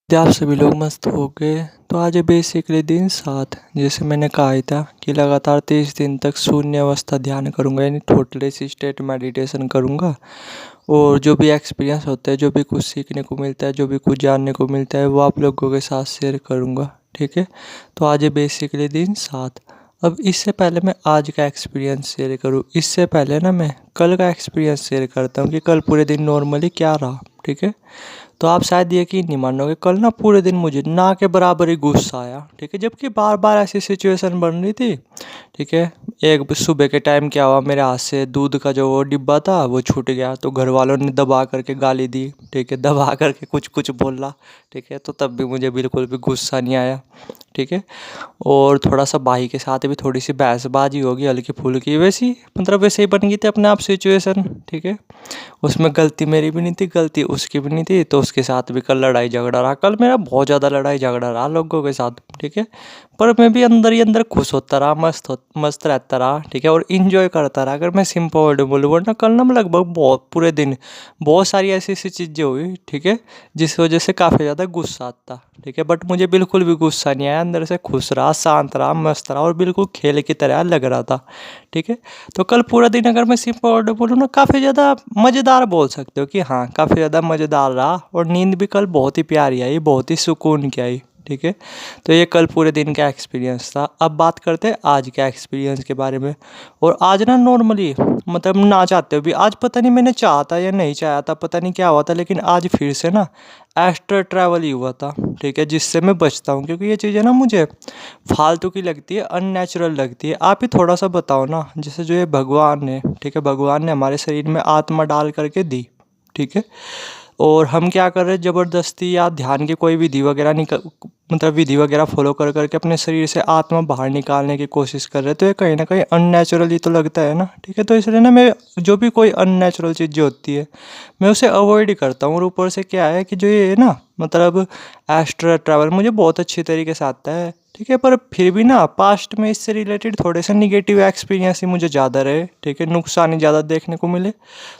आप सभी लोग मस्त हो गए। तो आज है बेसिकली दिन 7। जैसे मैंने कहा ही था कि लगातार 30 दिन तक शून्य अवस्था ध्यान करूँगा, यानी टोटली स्टेट मेडिटेशन करूँगा। और जो भी एक्सपीरियंस होता है, जो भी कुछ सीखने को मिलता है, जो भी कुछ जानने को मिलता है, वो आप लोगों के साथ शेयर करूँगा। ठीक है। तो आज है बेसिकली दिन 7। अब इससे पहले मैं आज का एक्सपीरियंस शेयर करूँ, इससे पहले ना मैं कल का एक्सपीरियंस शेयर करता हूँ कि कल पूरे दिन नॉर्मली क्या रहा। ठीक है। तो आप शायद यकीन नहीं मानोगे, कल ना पूरे दिन मुझे ना के बराबर ही गुस्सा आया। ठीक है। जबकि बार बार ऐसी सिचुएशन बन रही थी। ठीक है। एक सुबह के टाइम क्या हुआ, मेरे हाथ से दूध का जो वो डिब्बा था वो छूट गया, तो घर वालों ने दबा करके गाली दी। ठीक है। दबा करके कुछ कुछ बोला। ठीक है। तो तब भी मुझे बिल्कुल भी गुस्सा नहीं आया। ठीक है। और थोड़ा सा भाई के साथ भी थोड़ी सी बहसबाजी होगी, हल्की फुल्की, वैसी मतलब वैसे ही बन गई थी अपने आप सिचुएशन। ठीक है। उसमें गलती मेरी भी नहीं थी, गलती उसकी भी नहीं थी, तो उसके साथ भी कल लड़ाई झगड़ा रहा। कल मेरा बहुत ज़्यादा लड़ाई झगड़ा रहा लोगों के साथ। ठीक है। पर मैं भी अंदर ही अंदर खुश होता रहा, मस्त रहता रहा। ठीक है। और इन्जॉय करता रहा। अगर मैं सिंपल वर्ड बोलूँ, वरना कल ना मैं लगभग बहुत पूरे दिन बहुत सारी ऐसी ऐसी चीज़ें हुई। ठीक है। जिस वजह से काफ़ी ज़्यादा गुस्सा आता। ठीक है। बट मुझे बिल्कुल भी गुस्सा नहीं आया, अंदर से खुश रहा, शांत रहा, मस्त रहा और बिल्कुल खेल की तरह लग रहा था। ठीक है। तो कल पूरा दिन अगर मैं सिंपल वर्ड बोलूँ ना, काफ़ी ज़्यादा मज़ेदार बोल सकते हो कि हाँ, काफ़ी ज़्यादा मज़ेदार रहा। और नींद भी कल बहुत ही प्यारी आई, बहुत ही सुकून की आई। ठीक है। तो ये कल पूरे दिन का एक्सपीरियंस था। अब बात करते हैं आज के एक्सपीरियंस के बारे में। और आज ना नॉर्मली मतलब ना चाहते हुए भी, आज पता नहीं मैंने चाहा था या नहीं चाहा था, पता नहीं क्या हुआ था, लेकिन आज फिर से ना एस्ट्रल ट्रैवल ही हुआ था। ठीक है। जिससे मैं बचता हूँ, क्योंकि ये चीज़ें ना मुझे फालतू की लगती है, अननेचुरल लगती है। आप ही थोड़ा सा बताओ ना, जैसे जो ये भगवान ने, ठीक है, भगवान ने हमारे शरीर में आत्मा डाल करके दी। ठीक है। और हम क्या कर रहे हैं, ज़बरदस्ती या ध्यान की कोई विधि वगैरह मतलब विधि वगैरह फॉलो कर करके अपने शरीर से आत्मा बाहर निकालने की कोशिश कर रहे हैं। तो ये कहीं ना कहीं अननेचुरल ही तो लगता है ना। ठीक है। तो इसलिए ना मैं जो भी कोई अननेचुरल चीज़ जो होती है, मैं उसे अवॉइड ही करता हूँ। और ऊपर से क्या है कि जो ये ना मतलब एस्ट्रल ट्रैवल मुझे बहुत अच्छी तरीके से आता है। ठीक है। पर फिर भी ना पास्ट में इससे रिलेटेड थोड़े से निगेटिव एक्सपीरियंस ही मुझे ज़्यादा रहे। ठीक है। नुकसान ही ज़्यादा देखने को मिले,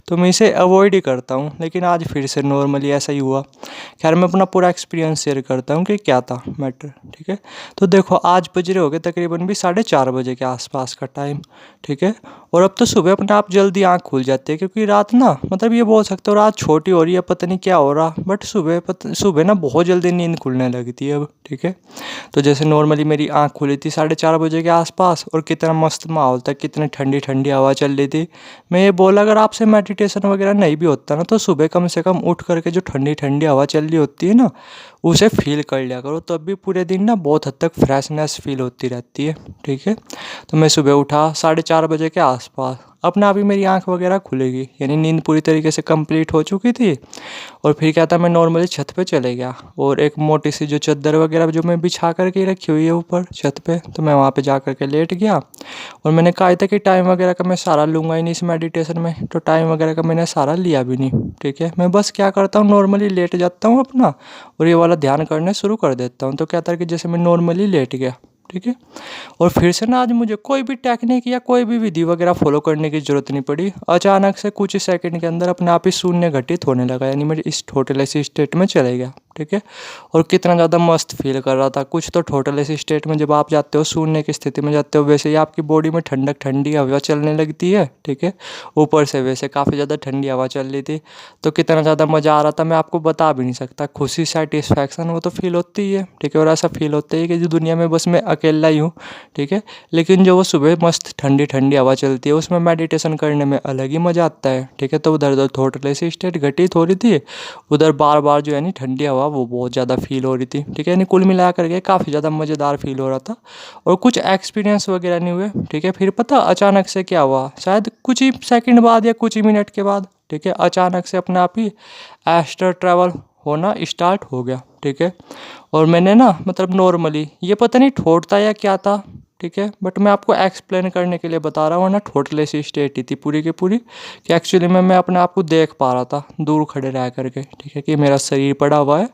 तो मैं इसे अवॉइड ही करता हूँ। लेकिन आज फिर से नॉर्मली ऐसा ही हुआ। खैर, मैं अपना पूरा एक्सपीरियंस शेयर करता हूँ कि क्या था मैटर। ठीक है। तो देखो, आज बज रहे हो गए तकरीबन भी 4:30 के आसपास का टाइम। ठीक है। और अब तो सुबह अपने आप जल्दी आँख खुल जाती है, क्योंकि रात ना मतलब ये बोल सकते हो रात छोटी हो रही है, पता नहीं क्या हो रहा, बट सुबह ना बहुत जल्दी नींद खुलने लगती है अब। ठीक है। तो जैसे नॉर्मली मेरी आँख खुली थी 4:30 के आसपास, और कितना मस्त माहौल था, कितनी ठंडी ठंडी हवा चल रही थी। मैं ये बोला, अगर आपसे मेडिटेशन वगैरह नहीं भी होता ना, तो सुबह कम से कम उठ करके जो ठंडी ठंडी हवा चल रही होती है ना, उसे फील कर लिया करो, तब भी पूरे दिन ना बहुत हद तक फ्रेशनेस फील होती रहती है। ठीक है। तो मैं सुबह उठा 4:30 के आसपास, अपने आप ही मेरी आँख वगैरह खुलेगी, यानी नींद पूरी तरीके से कंप्लीट हो चुकी थी। और फिर क्या था, मैं नॉर्मली छत पे चले गया, और एक मोटी सी जो चादर वगैरह जो मैं बिछा करके रखी हुई है ऊपर छत पे, तो मैं वहाँ पे जा करके लेट गया। और मैंने कहा था कि टाइम वगैरह का मैं सारा लूँगा ही नहीं इस मेडिटेशन में, तो टाइम वगैरह का मैंने सारा लिया भी नहीं। ठीक है। मैं बस क्या करता हूँ, नॉर्मली लेट जाता हूँ अपना, और ये वाला ध्यान करने शुरू कर देता हूँ। तो क्या था कि जैसे मैं नॉर्मली लेट गया। ठीक है। और फिर से ना आज मुझे कोई भी टेक्निक या कोई भी विधि वगैरह फॉलो करने की ज़रूरत नहीं पड़ी। अचानक से कुछ ही सेकंड के अंदर अपने आप ही शून्य घटित होने लगा, यानी मैं इस टोटल ऐसी स्टेट में चले गया। ठीक है। और कितना ज़्यादा मस्त फील कर रहा था। कुछ तो टोटल ऐसी स्टेट में जब आप जाते हो, शून्य की स्थिति में जाते हो, वैसे ही आपकी बॉडी में ठंडक ठंडी हवा चलने लगती है। ठीक है। ऊपर से वैसे काफ़ी ज़्यादा ठंडी हवा चल रही थी, तो कितना ज़्यादा मज़ा आ रहा था मैं आपको बता भी नहीं सकता। खुशी, सेटिस्फैक्शन वो तो फील होती ही है। ठीक है। और ऐसा फील होता है कि जो दुनिया में बस मैं अकेला ही हूँ। ठीक है। लेकिन जो वो सुबह मस्त ठंडी ठंडी हवा चलती है, उसमें मेडिटेशन करने में अलग ही मज़ा आता है। ठीक है। तो उधर उधर टोटल ऐसी स्टेट घटित हो रही थी, उधर बार बार जो है नी ठंडी हवा वो बहुत ज़्यादा फील हो रही थी। ठीक है। यानी कुल मिला करके काफ़ी ज़्यादा मज़ेदार फील हो रहा था, और कुछ एक्सपीरियंस वगैरह नहीं हुए। ठीक है। फिर पता अचानक से क्या हुआ, शायद कुछ ही सेकंड बाद या कुछ ही मिनट के बाद, ठीक है, अचानक से अपने आप ही एस्ट्रल ट्रैवल होना स्टार्ट हो गया। ठीक है। और मैंने ना मतलब नॉर्मली, ये पता नहीं ठोट था या क्या था, ठीक है। बट मैं आपको एक्सप्लेन करने के लिए बता रहा हूँ ना, ठोटले सी स्टेट ही थी पूरी की पूरी, कि एक्चुअली में मैं अपने आप को देख पा रहा था दूर खड़े रह करके, ठीक है, कि मेरा शरीर पड़ा हुआ है,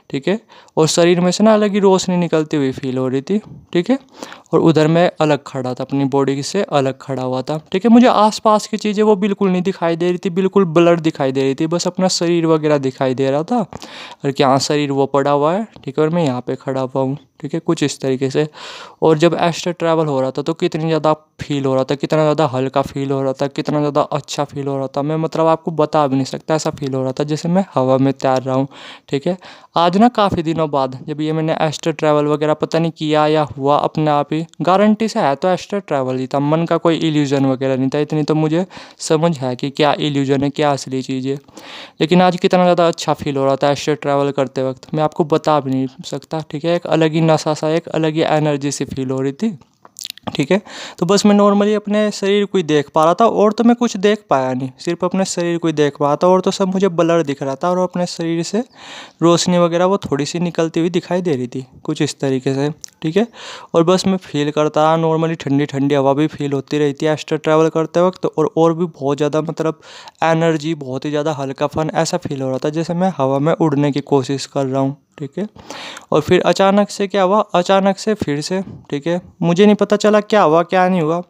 ठीक है, और शरीर में से ना अलग ही रोशनी निकलती हुई फील हो रही थी, ठीक है, और उधर मैं अलग खड़ा था, अपनी बॉडी से अलग खड़ा हुआ था, ठीक है। मुझे आसपास की चीज़ें वो बिल्कुल नहीं दिखाई दे रही थी, बिल्कुल ब्लर दिखाई दे रही थी, बस अपना शरीर वगैरह दिखाई दे रहा था, और कि हाँ शरीर वो पड़ा हुआ है, ठीक है, और मैं यहाँ पे खड़ा हुआ हूँ, ठीक है, कुछ इस तरीके से। और जब एस्टर ट्रैवल हो रहा था तो कितनी ज़्यादा फील हो रहा था, कितना ज़्यादा हल्का फील हो रहा था, कितना ज़्यादा अच्छा फील हो रहा था, मैं मतलब आपको बता भी नहीं सकता, ऐसा फील हो रहा था जैसे मैं हवा में तैर रहा हूँ, ठीक है। आज ना काफ़ी दिनों बाद जब ये मैंने एस्टर ट्रैवल वगैरह पता नहीं किया या हुआ अपने आप ही, गारंटी से है तो एस्टर ट्रैवल ही था, मन का कोई इल्यूजन वगैरह नहीं था, इतनी तो मुझे समझ है कि क्या इल्यूजन है क्या असली चीज़ है। लेकिन आज कितना ज़्यादा अच्छा फील हो रहा था एस्टर ट्रैवल करते वक्त, मैं आपको बता भी नहीं सकता, ठीक है। एक अलग ही नशा सा, एक अलग ही एनर्जी सी फील हो रही थी, ठीक है। तो बस मैं नॉर्मली अपने शरीर को ही देख पा रहा था, और तो मैं कुछ देख पाया नहीं, सिर्फ अपने शरीर को ही देख पा रहा था, और तो सब मुझे ब्लर दिख रहा था, और अपने शरीर से रोशनी वगैरह वो थोड़ी सी निकलती हुई दिखाई दे रही थी, कुछ इस तरीके से, ठीक है। और बस मैं फील करता रहा, नॉर्मली ठंडी ठंडी हवा भी फील होती रहती है एस्टर ट्रैवल करते वक्त, और भी बहुत ज़्यादा मतलब एनर्जी, बहुत ही ज़्यादा हल्कापन ऐसा फील हो रहा था जैसे मैं हवा में उड़ने की कोशिश कर रहा हूँ, ठीक है। और फिर अचानक से क्या हुआ, अचानक से फिर से, ठीक है, मुझे नहीं पता चला क्या हुआ क्या नहीं हुआ,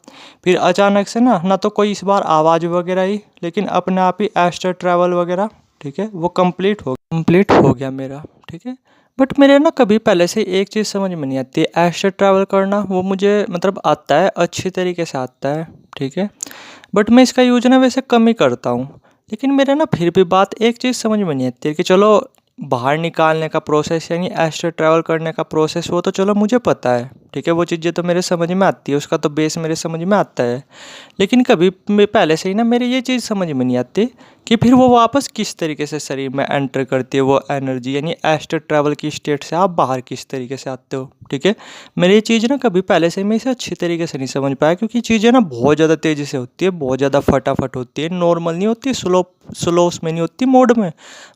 फिर अचानक से ना तो कोई इस बार आवाज़ वगैरह आई, लेकिन अपने आप ही एस्टर ट्रैवल वगैरह, ठीक है, वो कंप्लीट हो गया मेरा, ठीक है। बट मेरे ना कभी पहले से एक चीज़ समझ में नहीं आती, एस्टर ट्रैवल करना वो मुझे मतलब आता है, अच्छी तरीके से आता है, ठीक है, बट मैं इसका यूज ना वैसे कम ही करता हूँ। लेकिन मेरे ना फिर भी बात एक चीज़ समझ में नहीं आती है कि चलो बाहर निकालने का प्रोसेस यानी एस्टर ट्रैवल करने का प्रोसेस, वो तो चलो मुझे पता है, ठीक है, वो चीज़ें तो मेरे समझ में आती है, उसका तो बेस मेरे समझ में आता है। लेकिन कभी मैं पहले से ही ना मेरे ये चीज़ समझ में नहीं आती कि फिर वो वापस किस तरीके से शरीर में एंटर करती है वो एनर्जी, यानी एस्टर ट्रैवल की स्टेट से आप बाहर किस तरीके से आते हो, ठीक है। मेरी ये चीज़ ना कभी पहले से मैं इसे अच्छी तरीके से नहीं समझ पाया, क्योंकि चीज़ें ना बहुत ज़्यादा तेज़ी से होती है, बहुत ज़्यादा फटाफट होती है, नॉर्मल नहीं होती, स्लो उसमें नहीं होती, मोड में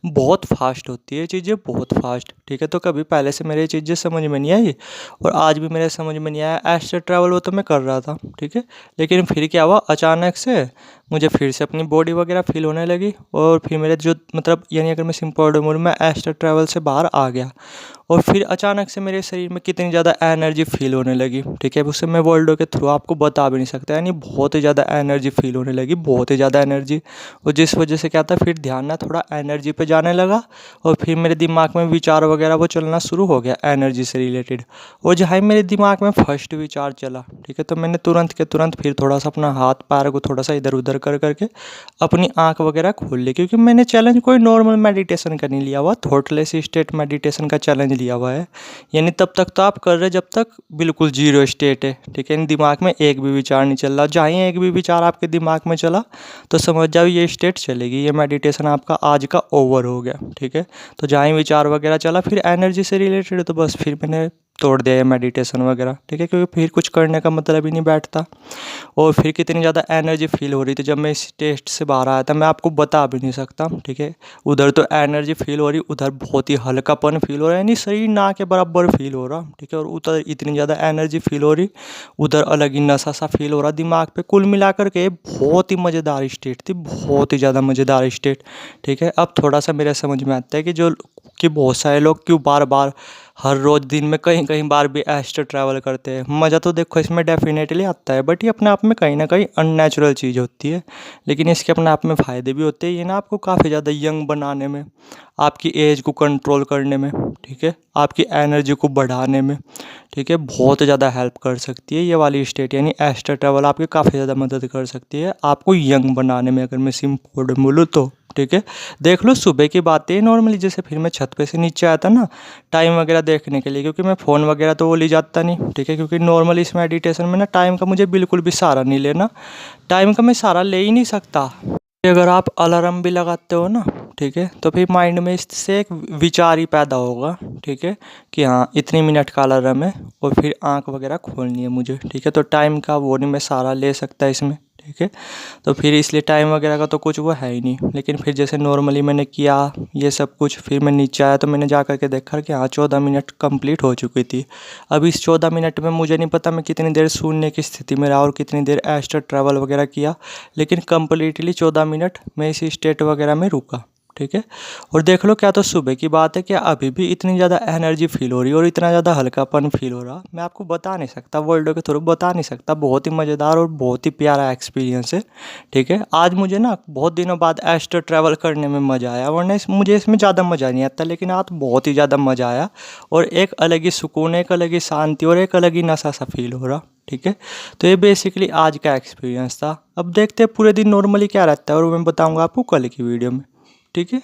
बहुत फास्ट होती है चीज़ें, बहुत फास्ट, ठीक है। तो कभी पहले से मेरे ये चीज़ें समझ में नहीं आई, और आज भी मेरे समझ में नहीं आया। एस्टर ट्रैवल वो तो मैं कर रहा था, ठीक है, लेकिन फिर क्या हुआ, अचानक से मुझे फिर से अपनी बॉडी वगैरह फील होने लगी, और फिर मेरे जो मतलब यानी अगर मैं सिंपल वर्ड में एस्टर ट्रैवल से बाहर आ गया, और फिर अचानक से मेरे शरीर में कितनी ज़्यादा एनर्जी फील होने लगी, ठीक है, उससे मैं वर्ल्डों के थ्रू आपको बता भी नहीं सकता, यानी बहुत ही ज़्यादा एनर्जी फील होने लगी, बहुत ही ज़्यादा एनर्जी। और जिस वजह से क्या था, फिर ध्यान ना थोड़ा एनर्जी पे जाने लगा, और फिर मेरे दिमाग में विचार वगैरह वो चलना शुरू हो गया एनर्जी से रिलेटेड। और जहाँ मेरे दिमाग में फर्स्ट विचार चला, ठीक है, तो मैंने तुरंत के तुरंत फिर थोड़ा सा अपना हाथ पैर को थोड़ा सा इधर उधर कर करके अपनी आँख वगैरह खोल ली, क्योंकि मैंने चैलेंज कोई नॉर्मल मेडिटेशन का नहीं लिया हुआ, थॉटलेस स्टेट मेडिटेशन का चैलेंज लिया हुआ है। यानी तब तक तो आप कर रहे जब तक बिल्कुल जीरो स्टेट है, ठीक है, यानी दिमाग में एक भी विचार नहीं चल रहा, जहाँ ही एक भी विचार आपके दिमाग में चला तो समझ जाओ ये स्टेट चलेगी, ये मेडिटेशन आपका आज का ओवर हो गया, ठीक है। तो जहाँ ही विचार वगैरह चला फिर एनर्जी से रिलेटेड, तो बस फिर मैंने तोड़ दिया ये मेडिटेशन वगैरह, ठीक है, क्योंकि फिर कुछ करने का मतलब ही नहीं बैठता। और फिर कितनी ज़्यादा एनर्जी फील हो रही थी जब मैं इस टेस्ट से बाहर आया था, मैं आपको बता भी नहीं सकता, ठीक है। उधर तो एनर्जी फील हो रही, उधर बहुत ही हल्कापन फील हो रहा है, यानी शरीर ना के बराबर फील हो रहा, ठीक है, और उधर इतनी ज़्यादा एनर्जी फील हो रही, उधर अलग ही नशा सा फील हो रहा दिमाग पे। कुल मिलाकर के बहुत ही मज़ेदार स्टेट थी, बहुत ही ज़्यादा मज़ेदार स्टेट, ठीक है। अब थोड़ा सा मेरे समझ में आता है कि बहुत सारे लोग क्यों बार बार हर रोज़ दिन में कहीं कहीं बार भी एस्टर ट्रैवल करते हैं। मज़ा तो देखो इसमें डेफिनेटली आता है, बट ये अपने आप में कहीं ना कहीं अननेचुरल चीज़ होती है, लेकिन इसके अपने आप में फ़ायदे भी होते हैं। ये ना आपको काफ़ी ज़्यादा यंग बनाने में, आपकी एज को कंट्रोल करने में, ठीक है, आपकी एनर्जी को बढ़ाने में, ठीक है, बहुत ज़्यादा हेल्प कर सकती है ये वाली स्टेट, यानी एस्टर ट्रैवल आपकी काफ़ी ज़्यादा मदद कर सकती है आपको यंग बनाने में, अगर मैं सिंपल वर्ड में बोलूँ तो, ठीक है। देख लो सुबह की बात है नॉर्मली, जैसे फिर मैं छत पे से नीचे आया था ना टाइम वगैरह देखने के लिए, क्योंकि मैं फ़ोन वगैरह तो वो ले जाता नहीं, ठीक है, क्योंकि नॉर्मली इस मेडिटेशन में ना टाइम का मुझे बिल्कुल भी सहारा नहीं लेना, टाइम का मैं सहारा ले ही नहीं सकता। अगर आप अलार्म भी लगाते हो ना, ठीक है, तो फिर माइंड में इससे एक विचार ही पैदा होगा, ठीक है, कि हाँ इतनी मिनट का अलार्म है और फिर आँख वगैरह खोलनी है मुझे, ठीक है। तो टाइम का वो नहीं मैं सहारा ले सकता इसमें, ठीक है। तो फिर इसलिए टाइम वगैरह का तो कुछ वो है ही नहीं। लेकिन फिर जैसे नॉर्मली मैंने किया ये सब कुछ, फिर मैं नीचे आया तो मैंने जा कर के देखा कि हाँ 14 मिनट कंप्लीट हो चुकी थी। अब इस 14 मिनट में मुझे नहीं पता मैं कितनी देर शून्य की स्थिति में रहा और कितनी देर एस्ट्रल ट्रैवल वगैरह किया, लेकिन कंप्लीटली 14 मिनट मैं इसी स्टेट वगैरह में रुका। ठीक है। और देख लो, क्या तो सुबह की बात है, क्या अभी भी इतनी ज़्यादा एनर्जी फील हो रही है और इतना ज़्यादा हल्कापन फील हो रहा, मैं आपको बता नहीं सकता, वर्ल्ड के थ्रू बता नहीं सकता। बहुत ही मज़ेदार और बहुत ही प्यारा एक्सपीरियंस है। ठीक है। आज मुझे ना बहुत दिनों बाद एस्ट्रो ट्रैवल करने में मज़ा आया, वरना मुझे इसमें ज़्यादा मज़ा नहीं आता, लेकिन आज बहुत ही ज़्यादा मज़ा आया और एक अलग ही सुकून, एक अलग ही शांति और एक अलग ही नशा सा फील हो रहा। ठीक है। तो ये बेसिकली आज का एक्सपीरियंस था। अब देखते हैं पूरे दिन नॉर्मली क्या रहता है और मैं बताऊँगा आपको कल की वीडियो में। ठीक है।